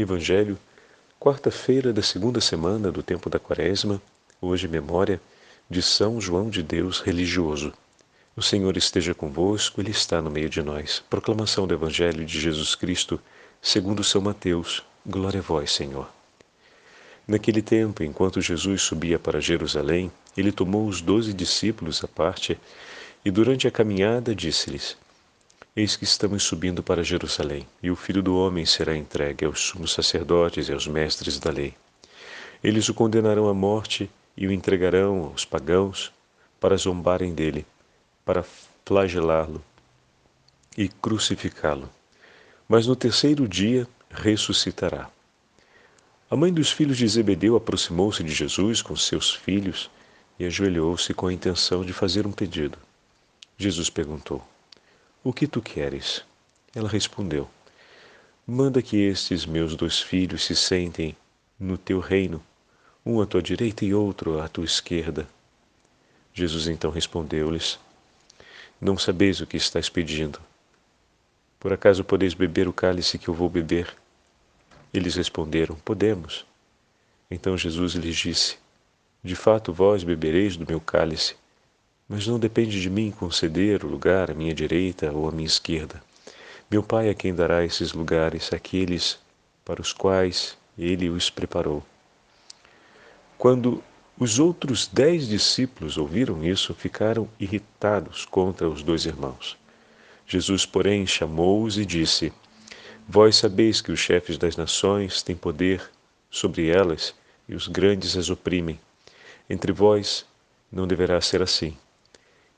Evangelho, quarta-feira da segunda semana do tempo da Quaresma, hoje memória de São João de Deus religioso. O Senhor esteja convosco, Ele está no meio de nós. Proclamação do Evangelho de Jesus Cristo, segundo São Mateus. Glória a vós, Senhor. Naquele tempo, enquanto Jesus subia para Jerusalém, ele tomou os 12 discípulos à parte e durante a caminhada disse-lhes: Eis que estamos subindo para Jerusalém, e o Filho do Homem será entregue aos sumos sacerdotes e aos mestres da lei. Eles o condenarão à morte e o entregarão aos pagãos para zombarem dele, para flagelá-lo e crucificá-lo. Mas no terceiro dia ressuscitará. A mãe dos filhos de Zebedeu aproximou-se de Jesus com seus filhos e ajoelhou-se com a intenção de fazer um pedido. Jesus perguntou: O que tu queres? Ela respondeu: Manda que estes meus 2 filhos se sentem no teu reino, um à tua direita e outro à tua esquerda. Jesus então respondeu-lhes: Não sabeis o que estáis pedindo. Por acaso podeis beber o cálice que eu vou beber? Eles responderam: Podemos. Então Jesus lhes disse: De fato vós bebereis do meu cálice, mas não depende de mim conceder o lugar à minha direita ou à minha esquerda. Meu Pai é quem dará esses lugares àqueles para os quais Ele os preparou. Quando os outros 10 discípulos ouviram isso, ficaram irritados contra os 2 irmãos. Jesus, porém, chamou-os e disse: Vós sabeis que os chefes das nações têm poder sobre elas e os grandes as oprimem. Entre vós não deverá ser assim.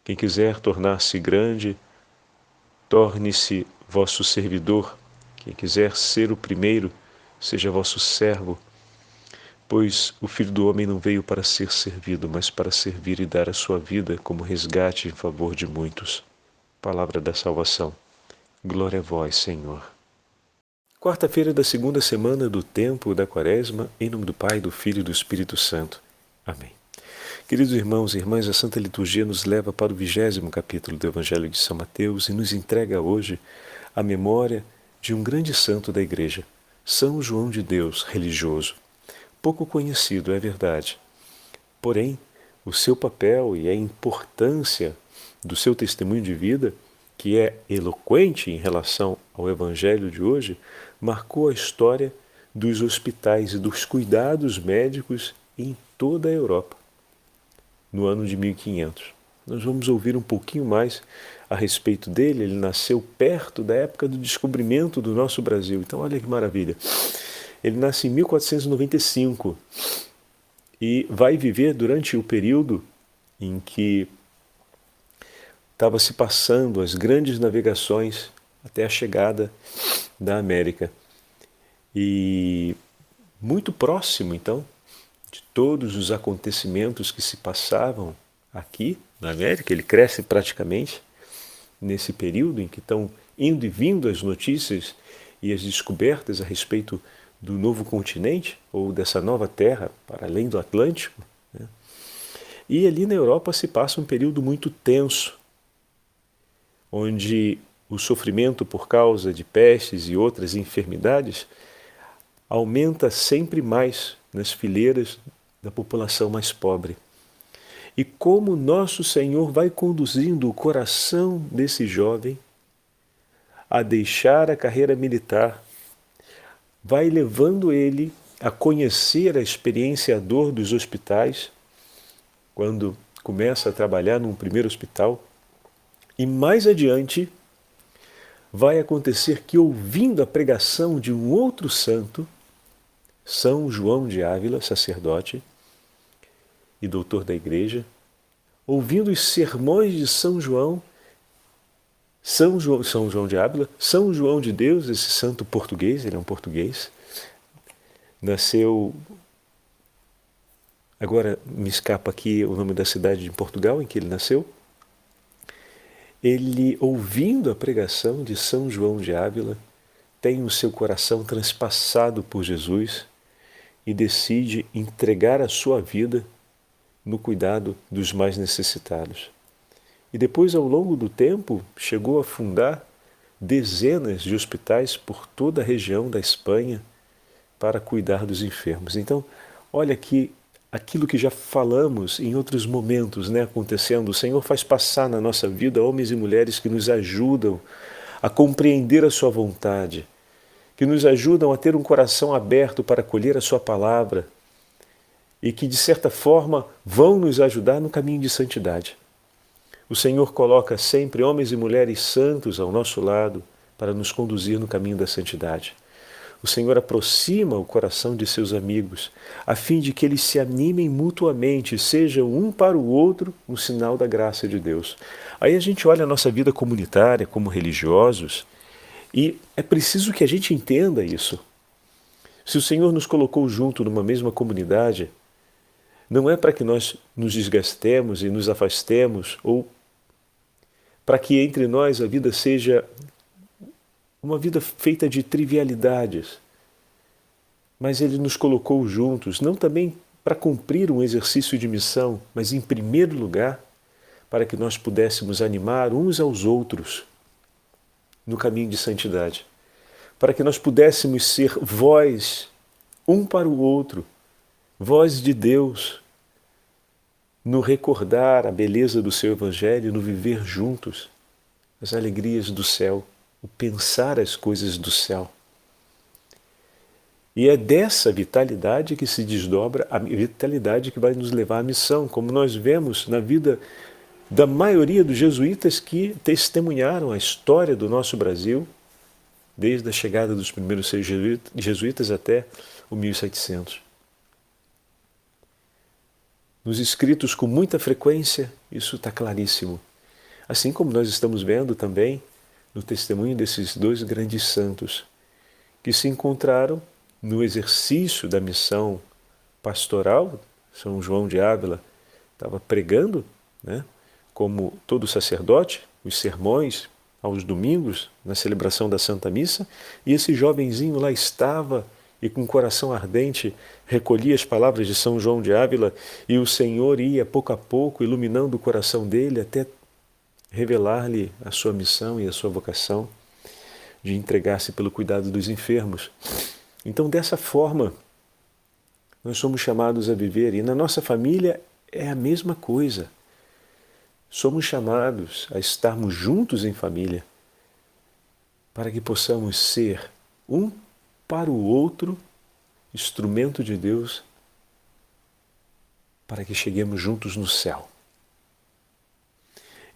Quem quiser tornar-se grande, torne-se vosso servidor. Quem quiser ser o primeiro, seja vosso servo. Pois o Filho do Homem não veio para ser servido, mas para servir e dar a sua vida como resgate em favor de muitos. Palavra da salvação. Glória a vós, Senhor. Quarta-feira da segunda semana do tempo da Quaresma, em nome do Pai, do Filho e do Espírito Santo. Amém. Queridos irmãos e irmãs, a Santa Liturgia nos leva para o 20º capítulo do Evangelho de São Mateus e nos entrega hoje a memória de um grande santo da Igreja, São João de Deus, religioso. Pouco conhecido, é verdade. Porém, o seu papel e a importância do seu testemunho de vida, que é eloquente em relação ao Evangelho de hoje, marcou a história dos hospitais e dos cuidados médicos em toda a Europa, no ano de 1500. Nós vamos ouvir um pouquinho mais a respeito dele. Ele nasceu perto da época do descobrimento do nosso Brasil. Então, olha que maravilha. Ele nasce em 1495 e vai viver durante o período em que estava se passando as grandes navegações até a chegada da América. E muito próximo, então, de todos os acontecimentos que se passavam aqui na América. Ele cresce praticamente nesse período em que estão indo e vindo as notícias e as descobertas a respeito do novo continente ou dessa nova terra para além do Atlântico, né? E ali na Europa se passa um período muito tenso, onde o sofrimento por causa de pestes e outras enfermidades aumenta sempre mais nas fileiras da população mais pobre. E como nosso Senhor vai conduzindo o coração desse jovem a deixar a carreira militar, vai levando ele a conhecer a experiência e a dor dos hospitais, quando começa a trabalhar num primeiro hospital, e mais adiante vai acontecer que, ouvindo a pregação de um outro santo, São João de Ávila, sacerdote e doutor da Igreja, ouvindo os sermões de São João de Ávila, São João de Deus, esse santo português, ele é um português, nasceu, agora me escapa aqui o nome da cidade de Portugal em que ele nasceu. Ele, ouvindo a pregação de São João de Ávila, tem o seu coração transpassado por Jesus e decide entregar a sua vida no cuidado dos mais necessitados. E depois, ao longo do tempo, chegou a fundar dezenas de hospitais por toda a região da Espanha para cuidar dos enfermos. Então, olha aqui aquilo que já falamos em outros momentos, né, acontecendo. O Senhor faz passar na nossa vida homens e mulheres que nos ajudam a compreender a sua vontade, que nos ajudam a ter um coração aberto para acolher a sua palavra e que, de certa forma, vão nos ajudar no caminho de santidade. O Senhor coloca sempre homens e mulheres santos ao nosso lado para nos conduzir no caminho da santidade. O Senhor aproxima o coração de seus amigos, a fim de que eles se animem mutuamente, sejam um para o outro um sinal da graça de Deus. Aí a gente olha a nossa vida comunitária como religiosos e é preciso que a gente entenda isso. Se o Senhor nos colocou junto numa mesma comunidade, não é para que nós nos desgastemos e nos afastemos ou para que entre nós a vida seja uma vida feita de trivialidades. Mas Ele nos colocou juntos, não também para cumprir um exercício de missão, mas em primeiro lugar para que nós pudéssemos animar uns aos outros no caminho de santidade, para que nós pudéssemos ser voz um para o outro, voz de Deus, no recordar a beleza do seu Evangelho, no viver juntos as alegrias do céu, o pensar as coisas do céu. E é dessa vitalidade que se desdobra a vitalidade que vai nos levar à missão, como nós vemos na vida da maioria dos jesuítas que testemunharam a história do nosso Brasil, desde a chegada dos primeiros 6 jesuítas até o 1700. Nos escritos com muita frequência, isso está claríssimo. Assim como nós estamos vendo também no testemunho desses 2 grandes santos, que se encontraram no exercício da missão pastoral. São João de Ávila estava pregando, né, como todo sacerdote, os sermões aos domingos, na celebração da Santa Missa, e esse jovenzinho lá estava e com o coração ardente recolhia as palavras de São João de Ávila e o Senhor ia pouco a pouco iluminando o coração dele até revelar-lhe a sua missão e a sua vocação de entregar-se pelo cuidado dos enfermos. Então, dessa forma, nós somos chamados a viver, e na nossa família é a mesma coisa. Somos chamados a estarmos juntos em família para que possamos ser um para o outro instrumento de Deus para que cheguemos juntos no céu.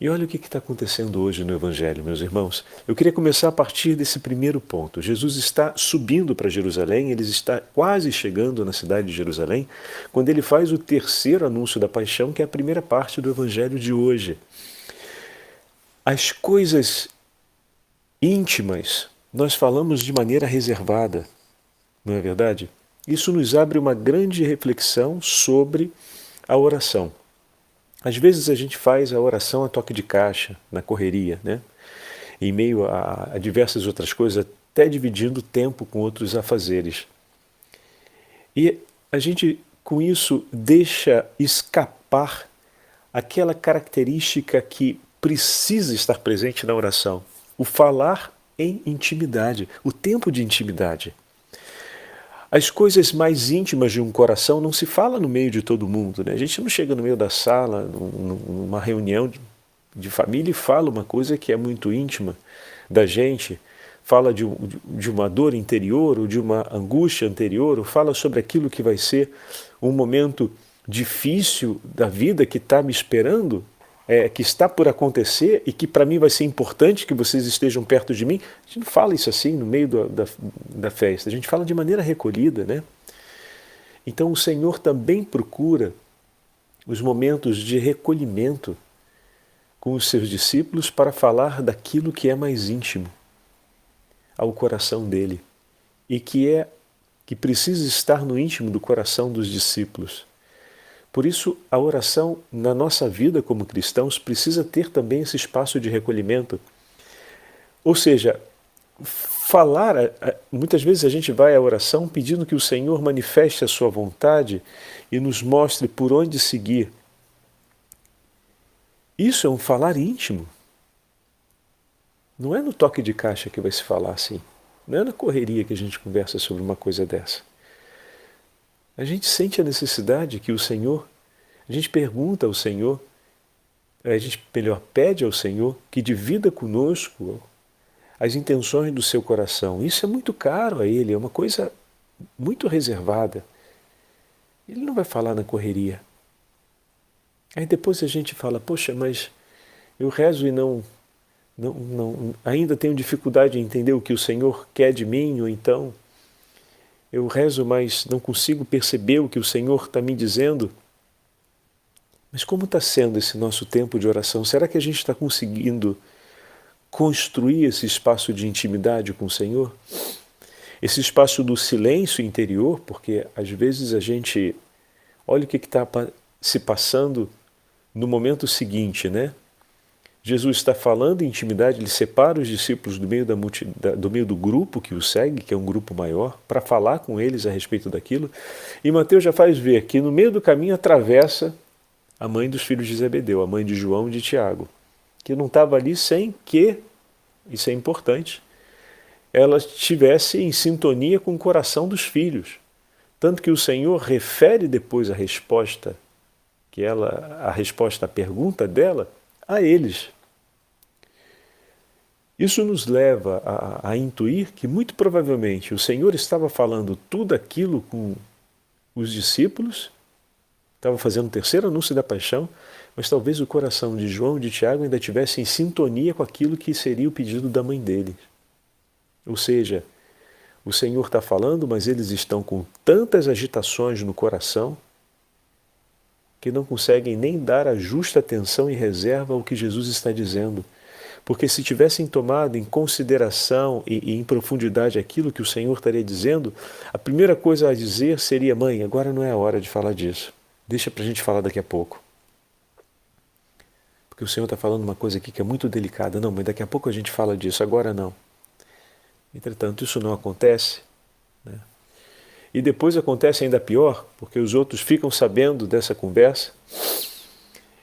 E olha o que está acontecendo hoje no Evangelho, meus irmãos. Eu queria começar a partir desse primeiro ponto. Jesus está subindo para Jerusalém, ele está quase chegando na cidade de Jerusalém, quando ele faz o terceiro anúncio da paixão, que é a primeira parte do Evangelho de hoje. As coisas íntimas nós falamos de maneira reservada, não é verdade? Isso nos abre uma grande reflexão sobre a oração. Às vezes a gente faz a oração a toque de caixa, na correria, né? Em meio a diversas outras coisas, até dividindo tempo com outros afazeres. E a gente, com isso, deixa escapar aquela característica que precisa estar presente na oração, o falar em intimidade, o tempo de intimidade. As coisas mais íntimas de um coração não se fala no meio de todo mundo, né? A gente não chega no meio da sala, numa reunião de família e fala uma coisa que é muito íntima da gente, fala de uma dor interior ou de uma angústia anterior, ou fala sobre aquilo que vai ser um momento difícil da vida que está me esperando, que está por acontecer e que para mim vai ser importante que vocês estejam perto de mim. A gente não fala isso assim no meio da festa, a gente fala de maneira recolhida, né? Então o Senhor também procura os momentos de recolhimento com os seus discípulos para falar daquilo que é mais íntimo ao coração dele e que precisa estar no íntimo do coração dos discípulos. Por isso, a oração na nossa vida como cristãos precisa ter também esse espaço de recolhimento. Ou seja, muitas vezes a gente vai à oração pedindo que o Senhor manifeste a sua vontade e nos mostre por onde seguir. Isso é um falar íntimo. Não é no toque de caixa que vai se falar assim. Não é na correria que a gente conversa sobre uma coisa dessa. A gente sente a necessidade que o Senhor, a gente pergunta ao Senhor, a gente melhor pede ao Senhor que divida conosco as intenções do seu coração. Isso é muito caro a Ele, é uma coisa muito reservada. Ele não vai falar na correria. Aí depois a gente fala, poxa, mas eu rezo e ainda tenho dificuldade em entender o que o Senhor quer de mim, ou então eu rezo, mas não consigo perceber o que o Senhor está me dizendo. Mas como está sendo esse nosso tempo de oração? Será que a gente está conseguindo construir esse espaço de intimidade com o Senhor? Esse espaço do silêncio interior, porque às vezes a gente olha o que está se passando no momento seguinte, né? Jesus está falando em intimidade, ele separa os discípulos do meio do grupo que o segue, que é um grupo maior, para falar com eles a respeito daquilo. E Mateus já faz ver que no meio do caminho atravessa a mãe dos filhos de Zebedeu, a mãe de João e de Tiago, que não estava ali sem que, isso é importante, ela estivesse em sintonia com o coração dos filhos. Tanto que o Senhor refere depois a resposta à pergunta dela, a eles. Isso nos leva a intuir que muito provavelmente o Senhor estava falando tudo aquilo com os discípulos, estava fazendo o terceiro anúncio da paixão, mas talvez o coração de João e de Tiago ainda estivesse em sintonia com aquilo que seria o pedido da mãe deles. Ou seja, o Senhor está falando, mas eles estão com tantas agitações no coração que não conseguem nem dar a justa atenção e reserva ao que Jesus está dizendo. Porque se tivessem tomado em consideração e em profundidade aquilo que o Senhor estaria dizendo, a primeira coisa a dizer seria: mãe, agora não é a hora de falar disso. Deixa para a gente falar daqui a pouco. Porque o Senhor está falando uma coisa aqui que é muito delicada. Não, mas daqui a pouco a gente fala disso, agora não. Entretanto, isso não acontece, né? E depois acontece ainda pior, porque os outros ficam sabendo dessa conversa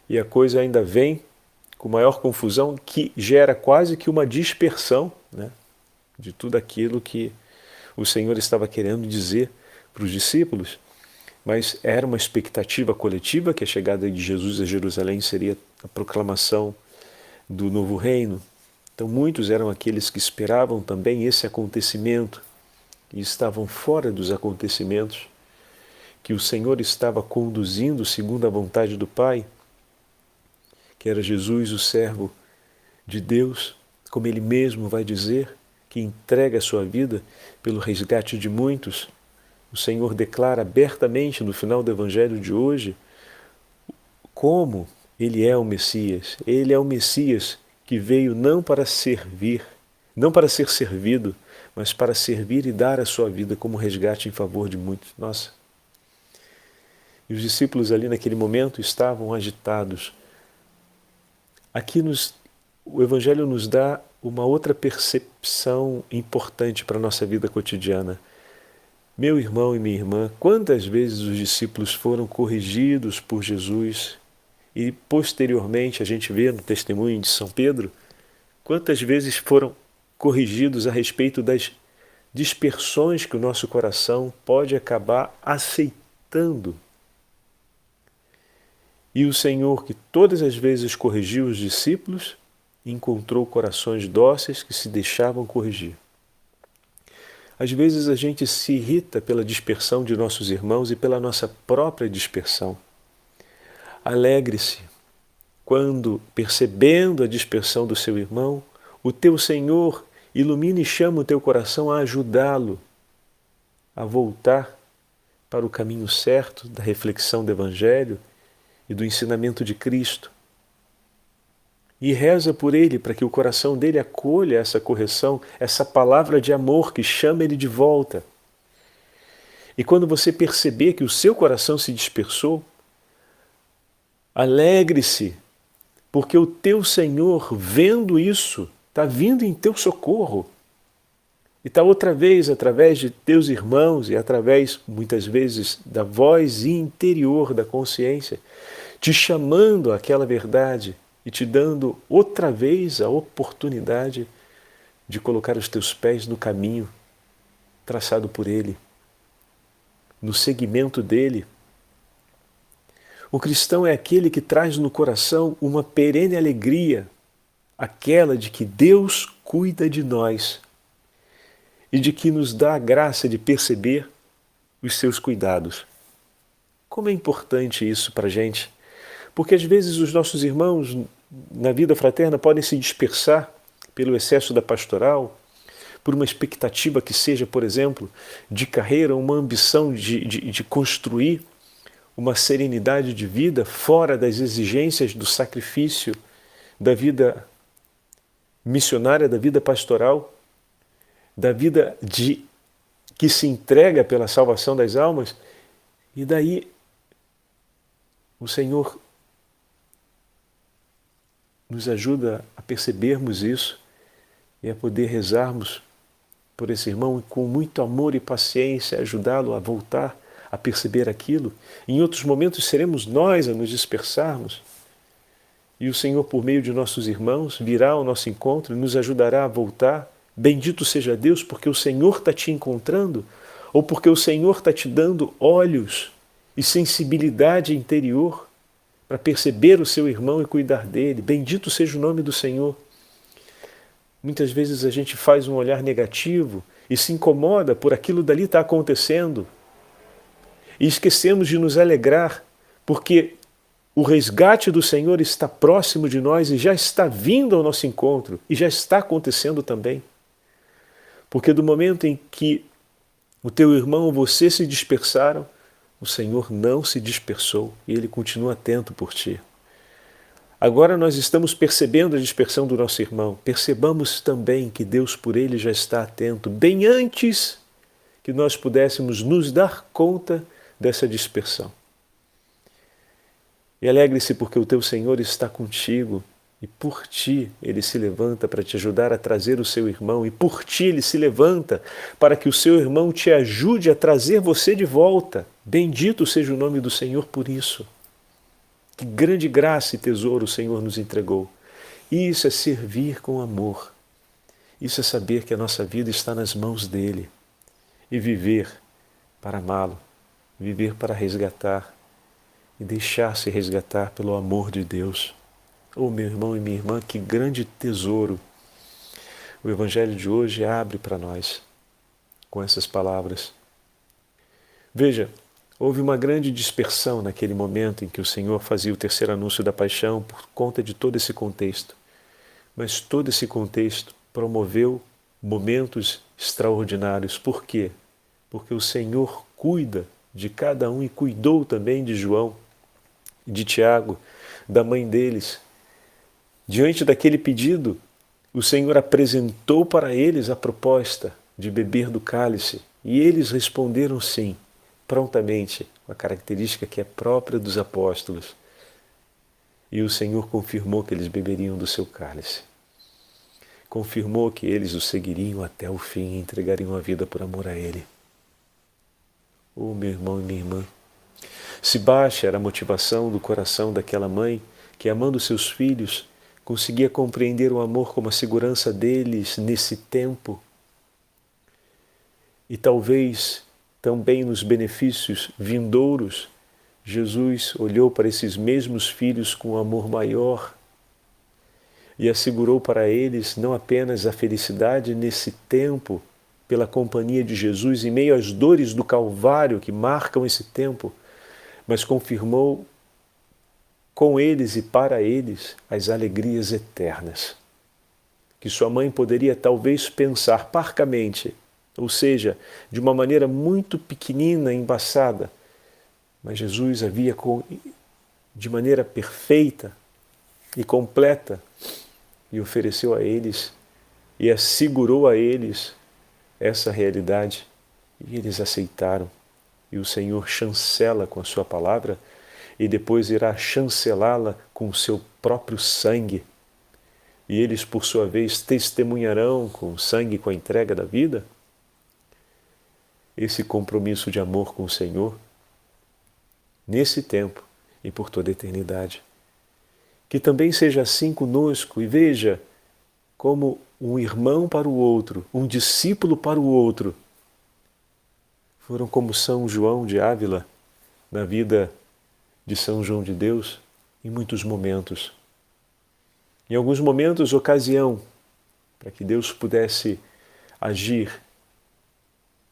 e a coisa ainda vem com maior confusão, que gera quase que uma dispersão, né, de tudo aquilo que o Senhor estava querendo dizer para os discípulos. Mas era uma expectativa coletiva que a chegada de Jesus a Jerusalém seria a proclamação do novo reino. Então muitos eram aqueles que esperavam também esse acontecimento e estavam fora dos acontecimentos que o Senhor estava conduzindo segundo a vontade do Pai, que era Jesus, o servo de Deus, como ele mesmo vai dizer, que entrega a sua vida pelo resgate de muitos. O Senhor declara abertamente no final do Evangelho de hoje como ele é o Messias. Ele é o Messias que veio não para servir, não para ser servido, mas para servir e dar a sua vida como resgate em favor de muitos. Nossa! E os discípulos ali naquele momento estavam agitados. Aqui o Evangelho nos dá uma outra percepção importante para a nossa vida cotidiana. Meu irmão e minha irmã, quantas vezes os discípulos foram corrigidos por Jesus e posteriormente a gente vê no testemunho de São Pedro, quantas vezes foram corrigidos a respeito das dispersões que o nosso coração pode acabar aceitando. E o Senhor, que todas as vezes corrigiu os discípulos, encontrou corações dóceis que se deixavam corrigir. Às vezes a gente se irrita pela dispersão de nossos irmãos e pela nossa própria dispersão. Alegre-se quando, percebendo a dispersão do seu irmão, o teu Senhor ilumina e chama o teu coração a ajudá-lo a voltar para o caminho certo da reflexão do Evangelho e do ensinamento de Cristo. E reza por ele para que o coração dele acolha essa correção, essa palavra de amor que chama ele de volta. E quando você perceber que o seu coração se dispersou, alegre-se, porque o teu Senhor, vendo isso, está vindo em teu socorro. E está outra vez, através de teus irmãos e através, muitas vezes, da voz interior da consciência, te chamando àquela verdade e te dando outra vez a oportunidade de colocar os teus pés no caminho traçado por Ele. no seguimento dele. O cristão é aquele que traz no coração uma perene alegria, aquela de que Deus cuida de nós e de que nos dá a graça de perceber os seus cuidados. Como é importante isso para a gente, porque às vezes os nossos irmãos na vida fraterna podem se dispersar pelo excesso da pastoral, por uma expectativa que seja, por exemplo, de carreira, uma ambição de construir uma serenidade de vida fora das exigências do sacrifício, da vida missionária, da vida pastoral, da vida que se entrega pela salvação das almas. E daí o Senhor nos ajuda a percebermos isso e a poder rezarmos por esse irmão e com muito amor e paciência ajudá-lo a voltar a perceber aquilo. Em outros momentos seremos nós a nos dispersarmos e o Senhor, por meio de nossos irmãos, virá ao nosso encontro e nos ajudará a voltar. Bendito seja Deus, porque o Senhor está te encontrando ou porque o Senhor está te dando olhos e sensibilidade interior para perceber o seu irmão e cuidar dele. Bendito seja o nome do Senhor. Muitas vezes a gente faz um olhar negativo e se incomoda por aquilo dali está acontecendo. E esquecemos de nos alegrar, porque o resgate do Senhor está próximo de nós e já está vindo ao nosso encontro, e já está acontecendo também. Porque do momento em que o teu irmão ou você se dispersaram, o Senhor não se dispersou e Ele continua atento por ti. Agora nós estamos percebendo a dispersão do nosso irmão. Percebamos também que Deus por ele já está atento, bem antes que nós pudéssemos nos dar conta dessa dispersão. E alegre-se porque o teu Senhor está contigo e por ti Ele se levanta para te ajudar a trazer o seu irmão e por ti Ele se levanta para que o seu irmão te ajude a trazer você de volta. Bendito seja o nome do Senhor por isso. Que grande graça e tesouro o Senhor nos entregou. Isso é servir com amor. Isso é saber que a nossa vida está nas mãos dEle e viver para amá-lo, viver para resgatar e deixar-se resgatar pelo amor de Deus. Oh, meu irmão e minha irmã, que grande tesouro o Evangelho de hoje abre para nós com essas palavras. Veja, houve uma grande dispersão naquele momento em que o Senhor fazia o terceiro anúncio da paixão por conta de todo esse contexto. Mas todo esse contexto promoveu momentos extraordinários. Por quê? Porque o Senhor cuida de cada um e cuidou também de João, de Tiago, da mãe deles. Diante daquele pedido, o Senhor apresentou para eles a proposta de beber do cálice e eles responderam sim, prontamente, com a característica que é própria dos apóstolos. E o Senhor confirmou que eles beberiam do seu cálice. Confirmou que eles o seguiriam até o fim e entregariam a vida por amor a Ele. Oh, meu irmão e minha irmã, se baixa era a motivação do coração daquela mãe que, amando seus filhos, conseguia compreender o amor como a segurança deles nesse tempo e talvez também nos benefícios vindouros, Jesus olhou para esses mesmos filhos com um amor maior e assegurou para eles não apenas a felicidade nesse tempo, pela companhia de Jesus em meio às dores do Calvário que marcam esse tempo, mas confirmou com eles e para eles as alegrias eternas, que sua mãe poderia talvez pensar parcamente, ou seja, de uma maneira muito pequenina, embaçada, mas Jesus havia de maneira perfeita e completa e ofereceu a eles e assegurou a eles essa realidade e eles aceitaram. E o Senhor chancela com a sua palavra e depois irá chancelá-la com o seu próprio sangue. E eles, por sua vez, testemunharão com o sangue, com a entrega da vida, esse compromisso de amor com o Senhor, nesse tempo e por toda a eternidade. Que também seja assim conosco e veja como um irmão para o outro, um discípulo para o outro, foram como São João de Ávila na vida de São João de Deus em muitos momentos. Em alguns momentos, ocasião para que Deus pudesse agir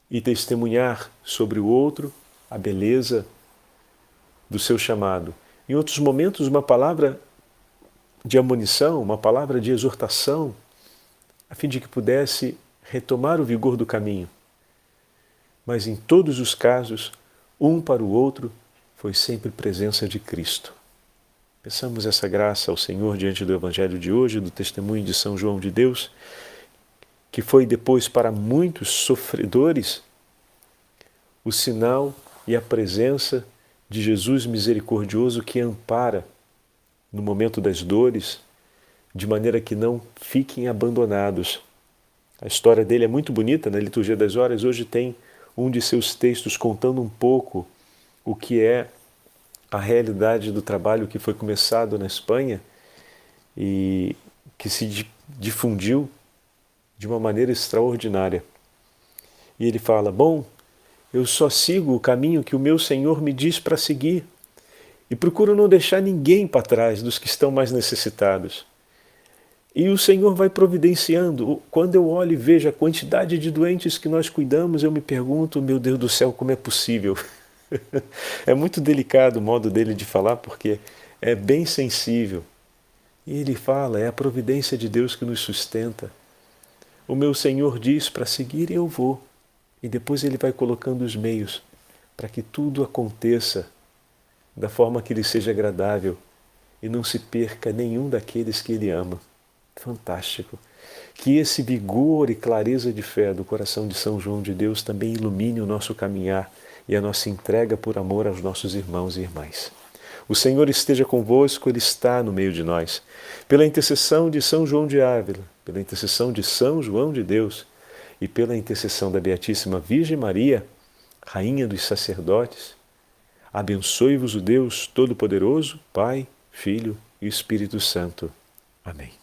e testemunhar sobre o outro a beleza do seu chamado. Em outros momentos, uma palavra de admonição, uma palavra de exortação, a fim de que pudesse retomar o vigor do caminho. Mas em todos os casos, um para o outro, foi sempre presença de Cristo. Peçamos essa graça ao Senhor diante do Evangelho de hoje, do testemunho de São João de Deus, que foi depois para muitos sofredores o sinal e a presença de Jesus misericordioso que ampara no momento das dores, de maneira que não fiquem abandonados. A história dele é muito bonita, na Liturgia das Horas hoje tem um de seus textos contando um pouco o que é a realidade do trabalho que foi começado na Espanha e que se difundiu de uma maneira extraordinária. E ele fala: bom, eu só sigo o caminho que o meu Senhor me diz para seguir e procuro não deixar ninguém para trás dos que estão mais necessitados. E o Senhor vai providenciando. Quando eu olho e vejo a quantidade de doentes que nós cuidamos, eu me pergunto, meu Deus do céu, como é possível? É muito delicado o modo dele de falar, porque é bem sensível. E ele fala, é a providência de Deus que nos sustenta. O meu Senhor diz para seguir e eu vou. E depois ele vai colocando os meios para que tudo aconteça da forma que lhe seja agradável e não se perca nenhum daqueles que ele ama. Fantástico. Que esse vigor e clareza de fé do coração de São João de Deus também ilumine o nosso caminhar e a nossa entrega por amor aos nossos irmãos e irmãs. O Senhor esteja convosco, Ele está no meio de nós. Pela intercessão de São João de Ávila, pela intercessão de São João de Deus e pela intercessão da Beatíssima Virgem Maria, Rainha dos Sacerdotes, abençoe-vos o Deus Todo-Poderoso, Pai, Filho e Espírito Santo. Amém.